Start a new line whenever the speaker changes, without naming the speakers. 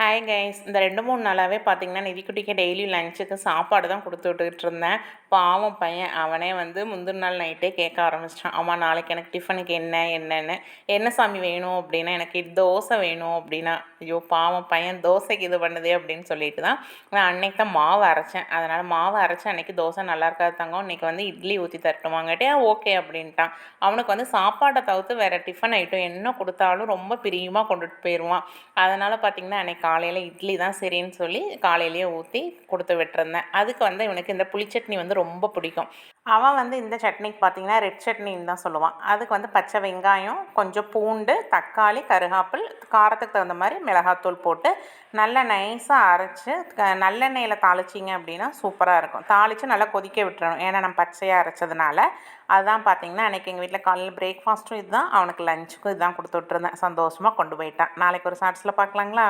Hi guys. இந்த 2, 3 நாளாவே பார்த்தீங்கன்னா, நிதிக்குட்டிக்கு டெய்லி லஞ்சுக்கு சாப்பாடு தான் குடுத்து விட்டுக்கிட்டு இருந்தேன். பாவம் பையன். அவனே வந்து முந்தின நாள் நைட்டே கேட்க ஆரம்பிச்சிட்டான். அம்மா நாளைக்கு எனக்கு டிஃபனுக்கு என்னன்னு. "என்ன சாமி வேணும்?" அப்படின்னா, "எனக்கு தோசை வேணும்." அப்படின்னா, ஐயோ பாவம் பையன் தோசைக்கு இது பண்ணுதே அப்படின்னு சொல்லிட்டு தான் நான் அன்னைக்கு தான் மாவு அரைச்சேன். அதனால் மாவு அரைச்சேன். அன்னைக்கு தோசை நல்லா இருக்காது தங்கம், இன்னைக்கு வந்து இட்லி ஊற்றி தரட்டுமாங்கட்டே ஓகே அப்படின்ட்டான். அவனுக்கு வந்து சாப்பாடை தவிர்த்து வேறு டிஃபன் ஐட்டம் என்ன கொடுத்தாலும் ரொம்ப பிரியமாக கொண்டுட்டு போயிடுவான். அதனால் பார்த்திங்கன்னா அன்றைக்கி காலையில் இட்லி தான் சரின்னு சொல்லி காலையிலேயே ஊற்றி கொடுத்து விட்டுருந்தேன். அதுக்கு வந்து இவனுக்கு இந்த புளிச்சட்னி வந்து ரொம்ப பிடிக்கும். அவன் வந்து இந்த சட்னிக்கு பார்த்திங்கன்னா ரெட் சட்னின்னு தான் சொல்லுவான். அதுக்கு வந்து பச்சை வெங்காயம், கொஞ்சம் பூண்டு, தக்காளி, கருகாப்பில், காரத்துக்கு தகுந்த மாதிரி மிளகாத்தூள் போட்டு நல்லா நைஸாக அரைச்சி நல்லெண்ணெயில் தாளிச்சிங்க அப்படின்னா சூப்பராக இருக்கும். தாளித்து நல்லா கொதிக்க விட்டுறணும். ஏன்னா நம்ம பச்சையாக அரைச்சதுனால. அதுதான் பார்த்திங்கன்னா அன்றைக்கி எங்கள் வீட்டில் காலையில் பிரேக்ஃபாஸ்ட்டும் இதுதான், அவனுக்கு லஞ்சுக்கும் இதுதான் கொடுத்து விட்ருந்தேன். சந்தோஷமாக கொண்டு போயிட்டான். நாளைக்கு ஒரு ஷார்ட்ஸில் பார்க்கலாங்களா?